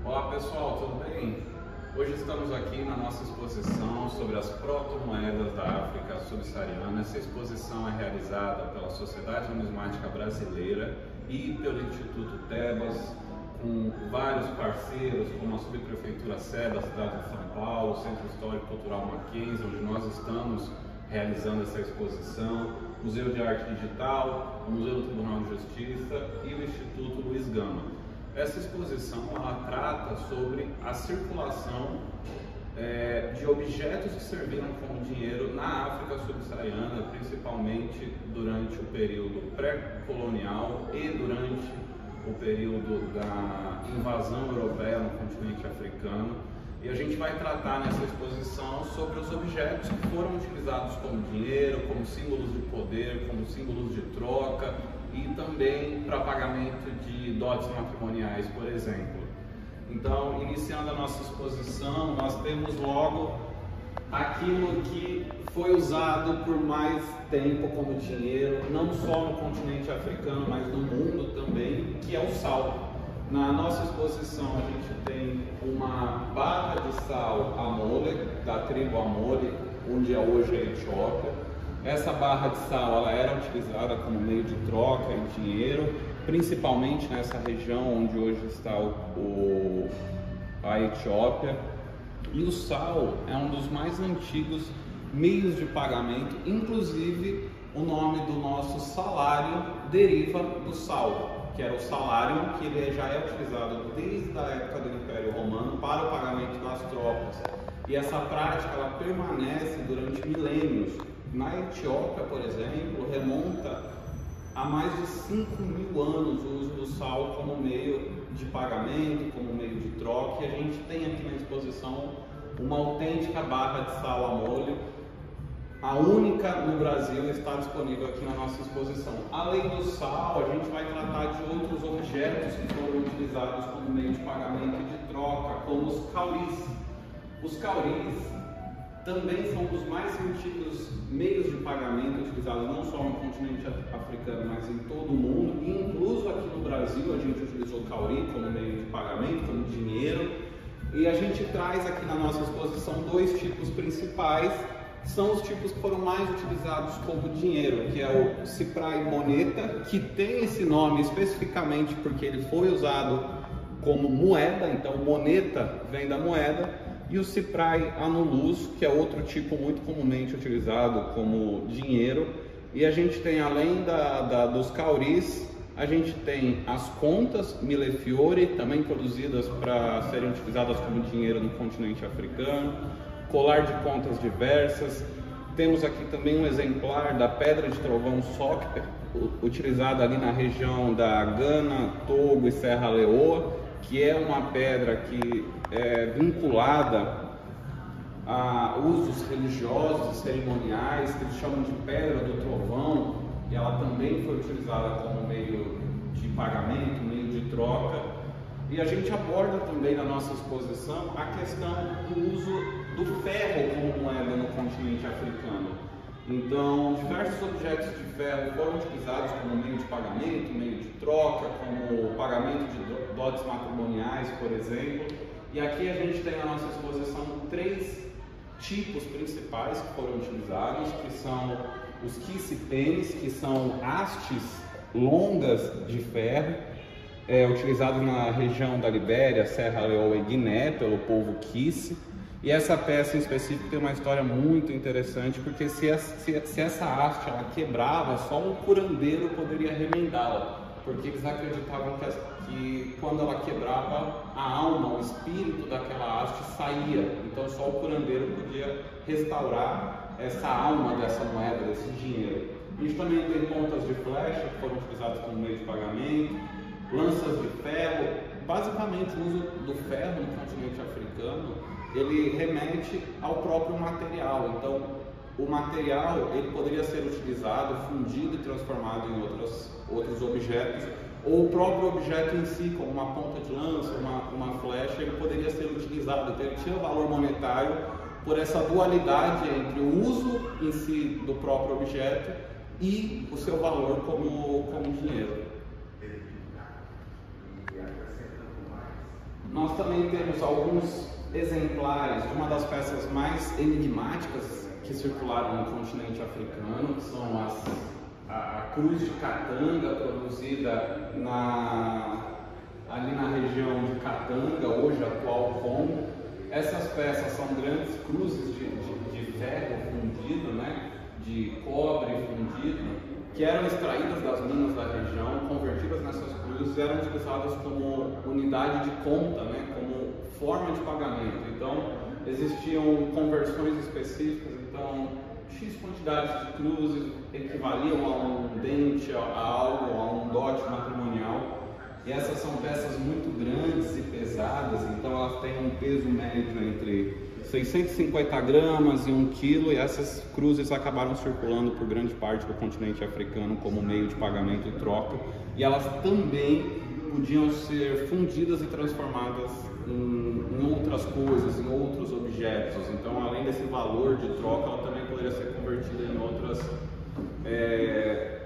Olá pessoal, tudo bem? Hoje estamos aqui na nossa exposição sobre as proto-moedas da África subsaariana. Essa exposição é realizada pela Sociedade Numismática Brasileira e pelo Instituto Tebas, com vários parceiros, como a Subprefeitura Sé da cidade de São Paulo, o Centro Histórico Cultural Mackenzie, onde nós estamos realizando essa exposição, Museu de Arte Digital, o Museu do Tribunal de Justiça e o Instituto Luiz Gama. Essa exposição ela trata sobre a circulação de objetos que serviram como dinheiro na África subsaariana, principalmente durante o período pré-colonial e durante o período da invasão europeia no continente africano. E a gente vai tratar nessa exposição sobre os objetos que foram utilizados como dinheiro, como símbolos de poder, como símbolos de troca e também para pagamento de dotes matrimoniais, por exemplo. Então, iniciando a nossa exposição, nós temos logo aquilo que foi usado por mais tempo como dinheiro, não só no continente africano, mas no mundo também, que é o sal. Na nossa exposição a gente tem uma barra de sal Amole, da tribo Amole, onde é hoje a Etiópia. Essa barra de sal ela era utilizada como meio de troca e dinheiro, principalmente nessa região onde hoje está a Etiópia. E o sal é um dos mais antigos meios de pagamento, inclusive o nome do nosso salário deriva do sal, que era o salário que ele já é utilizado desde a época do Império Romano para o pagamento das tropas. E essa prática ela permanece durante milênios. Na Etiópia, por exemplo, remonta a mais de 5.000 anos o uso do sal como meio de pagamento, como meio de troca. E a gente tem aqui na exposição uma autêntica barra de sal Amole. A única no Brasil está disponível aqui na nossa exposição. Além do sal, a gente vai tratar de outros objetos que foram utilizados como meio de pagamento e de troca, como os cauris. Os cauris também são um dos mais antigos meios de pagamento utilizados não só no continente africano, mas em todo o mundo. E incluso aqui no Brasil a gente utilizou cauri como meio de pagamento, como dinheiro. E a gente traz aqui na nossa exposição dois tipos principais. São os tipos que foram mais utilizados como dinheiro, que é o ciprai moneta, que tem esse nome especificamente porque ele foi usado como moeda, então moneta vem da moeda, e o ciprai anulus, que é outro tipo muito comumente utilizado como dinheiro. E a gente tem, além dos cauris, a gente tem as contas millefiori, também produzidas para serem utilizadas como dinheiro no continente africano, colar de contas diversas. Temos aqui também um exemplar da pedra de trovão Sokpe, utilizada ali na região da Gana, Togo e Serra Leoa, que é uma pedra que é vinculada a usos religiosos e cerimoniais, que eles chamam de pedra do trovão, e ela também foi utilizada como meio de pagamento, meio de troca. E a gente aborda também na nossa exposição a questão do uso do ferro como moeda no continente africano. Então, diversos objetos de ferro foram utilizados como meio de pagamento, meio de troca, como pagamento de dotes matrimoniais, por exemplo. E aqui a gente tem na nossa exposição três tipos principais que foram utilizados, que são os quissipenes, que são hastes longas de ferro, utilizado na região da Libéria, Serra Leoa e Guiné, pelo povo Kissi. E essa peça em específico tem uma história muito interessante, porque se essa haste ela quebrava, só um curandeiro poderia remendá-la, porque eles acreditavam que quando ela quebrava, a alma, o espírito daquela haste saía, então só o curandeiro podia restaurar essa alma dessa moeda, desse dinheiro. A gente também tem pontas de flecha que foram utilizadas como meio de pagamento, lanças de ferro. Basicamente o uso do ferro no continente africano ele remete ao próprio material. Então o material ele poderia ser utilizado, fundido e transformado em outros objetos, ou o próprio objeto em si, como uma ponta de lança, uma flecha, ele poderia ser utilizado. Então ele tinha valor monetário por essa dualidade entre o uso em si do próprio objeto e o seu valor como dinheiro. Nós também temos alguns exemplares de uma das peças mais enigmáticas que circularam no continente africano, que são a cruz de Katanga, produzida ali na região de Katanga, hoje atual Congo. Essas peças são grandes cruzes de ferro fundido, né, de cobre fundido, que eram extraídas das minas da região, convertidas nessas cruzes e eram utilizadas como unidade de conta, né, como forma de pagamento. Então, existiam conversões específicas, então, X quantidades de cruzes equivaliam a um dente, a algo, a um dote matrimonial. E essas são peças muito grandes e pesadas, então elas têm um peso médio entre 650 gramas e 1 quilo, e essas cruzes acabaram circulando por grande parte do continente africano como meio de pagamento e troca, e elas também podiam ser fundidas e transformadas em outras coisas, em outros objetos. Então, além desse valor de troca, ela também poderia ser convertida em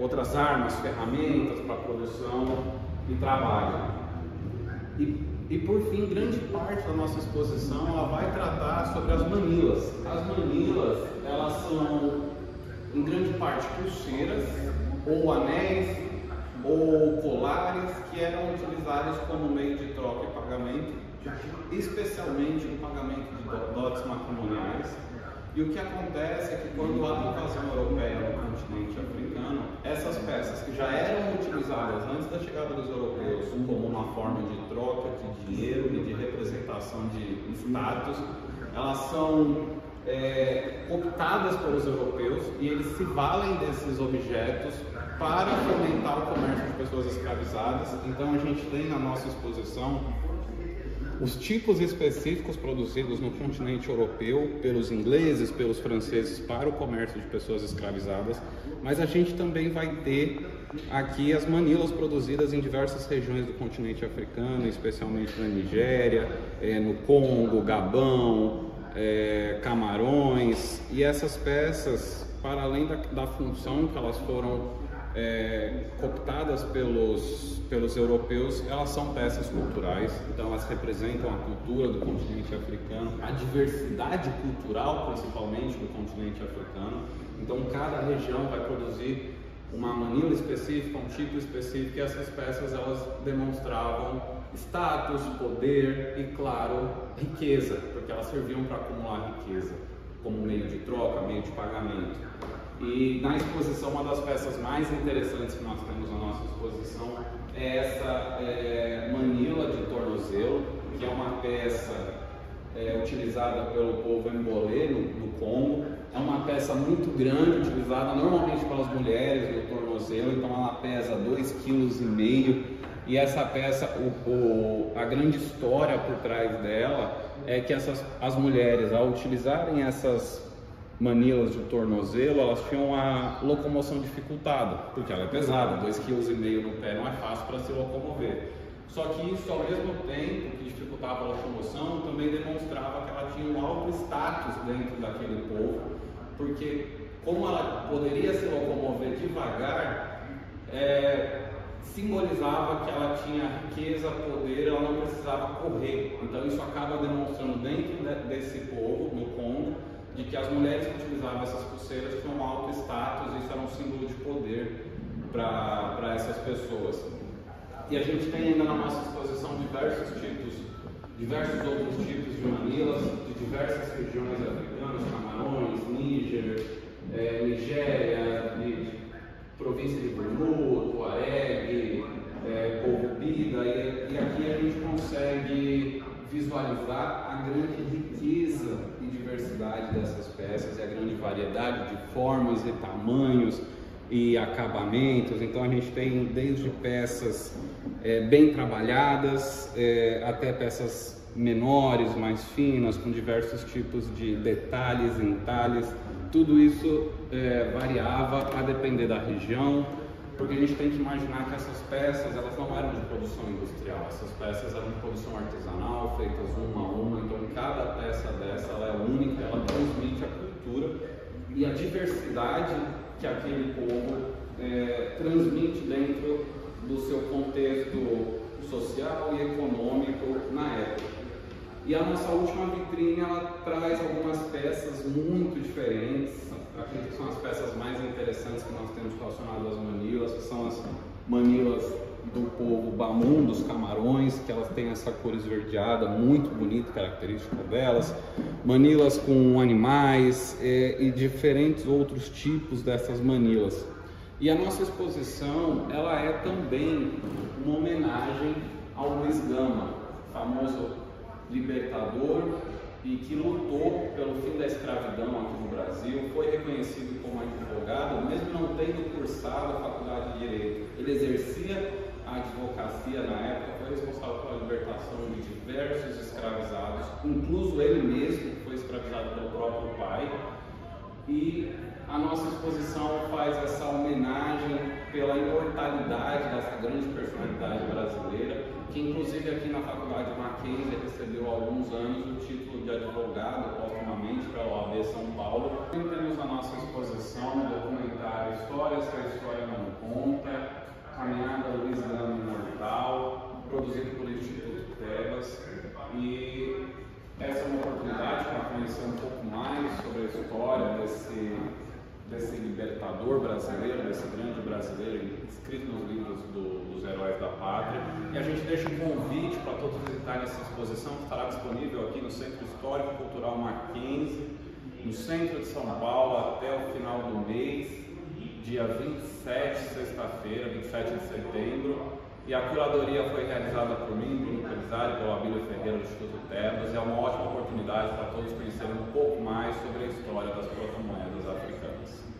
outras armas, ferramentas para produção e trabalho. E por fim, grande parte da nossa exposição ela vai tratar sobre as manilas. As manilas, elas são em grande parte pulseiras ou anéis ou colares que eram utilizados como meio de troca e pagamento, especialmente no pagamento de dotes matrimoniais. E o que acontece é que quando há invasão europeia no continente africano, essas peças que já eram utilizadas antes da chegada dos europeus como uma forma de troca de dinheiro e de representação de status, elas são optadas pelos europeus e eles se valem desses objetos para fomentar o comércio de pessoas escravizadas. Então a gente tem na nossa exposição os tipos específicos produzidos no continente europeu pelos ingleses, pelos franceses para o comércio de pessoas escravizadas, mas a gente também vai ter aqui as manilas produzidas em diversas regiões do continente africano, especialmente na Nigéria, no Congo, Gabão, Camarões, e essas peças, para além da função que elas foram cooptadas pelos europeus, elas são peças culturais, então elas representam a cultura do continente africano, a diversidade cultural principalmente do continente africano. Então cada região vai produzir uma manila específica, um tipo específico, e essas peças elas demonstravam status, poder e, claro, riqueza, porque elas serviam para acumular riqueza como meio de troca, meio de pagamento. E na exposição, uma das peças mais interessantes que nós temos na nossa exposição é essa manila de tornozelo, que é uma peça utilizada pelo povo Embolé no Congo. É uma peça muito grande, utilizada normalmente pelas mulheres no tornozelo, então ela pesa 2,5 kg. E essa peça, a grande história por trás dela é que as mulheres, ao utilizarem essas manilas de tornozelo, elas tinham a locomoção dificultada, porque ela é pesada, 2,5 kg no pé não é fácil para se locomover. Só que isso, ao mesmo tempo que dificultava a locomoção, também demonstrava que ela tinha um alto status dentro daquele povo, porque como ela poderia se locomover devagar, simbolizava que ela tinha riqueza, poder, ela não precisava correr. Então isso acaba demonstrando dentro desse povo, no Congo, de que as mulheres que utilizavam essas pulseiras tinham um alto status, e isso era um símbolo de poder para essas pessoas. E a gente tem ainda na nossa exposição diversos outros tipos de manilas, de diversas regiões africanas, Camarões, Níger, Nigéria, província de Bornu, Tuareg, povo Bida, e aqui a gente consegue visualizar a grande riqueza e diversidade dessas peças e a grande variedade de formas e tamanhos e acabamentos. Então a gente tem desde peças bem trabalhadas até peças menores, mais finas, com diversos tipos de detalhes, entalhes. Tudo isso variava a depender da região, porque a gente tem que imaginar que essas peças elas não eram de produção industrial, essas peças eram de produção artesanal, feitas uma a uma. Então cada peça dessa ela é única, ela transmite a cultura e a diversidade que aquele povo transmite dentro do seu contexto social e econômico na época. E a nossa última vitrine, ela traz algumas peças muito diferentes. Acredito que são as peças mais interessantes que nós temos relacionadas às manilas, que são as manilas do povo Bamum, dos Camarões, que elas têm essa cor esverdeada muito bonita, característica delas, manilas com animais e diferentes outros tipos dessas manilas. E a nossa exposição, ela é também uma homenagem ao Luiz Gama, famoso libertador e que lutou pelo fim da escravidão aqui no Brasil, foi reconhecido como advogado, mesmo não tendo cursado a faculdade de Direito. Ele exercia a advocacia na época, foi responsável pela libertação de diversos escravizados, incluso ele mesmo, que foi escravizado pelo próprio pai. E a nossa exposição faz essa homenagem pela imortalidade dessa grande personalidade brasileira, que inclusive aqui na Faculdade Mackenzie recebeu há alguns anos o título de advogado póstumamente pela OAB São Paulo. E temos a nossa exposição, o documentário Histórias que a História Não Conta, Caminhada Luiz Gama Imortal, produzido pelo Instituto Tebas. E essa é uma oportunidade para conhecer um pouco mais sobre a história desse libertador brasileiro, desse grande brasileiro escrito nos livros dos heróis da pátria. E a gente deixa um convite para todos visitarem essa exposição, que estará disponível aqui no Centro Histórico e Cultural Mackenzie, no centro de São Paulo, até o final do mês, dia 27, sexta-feira, 27 de setembro. E a curadoria foi realizada por mim, Bruno Pelizari, pelo Abílio Ferreira do Instituto Tebas, e é uma ótima oportunidade para todos conhecerem um pouco mais sobre a história das proto-moedas africanas.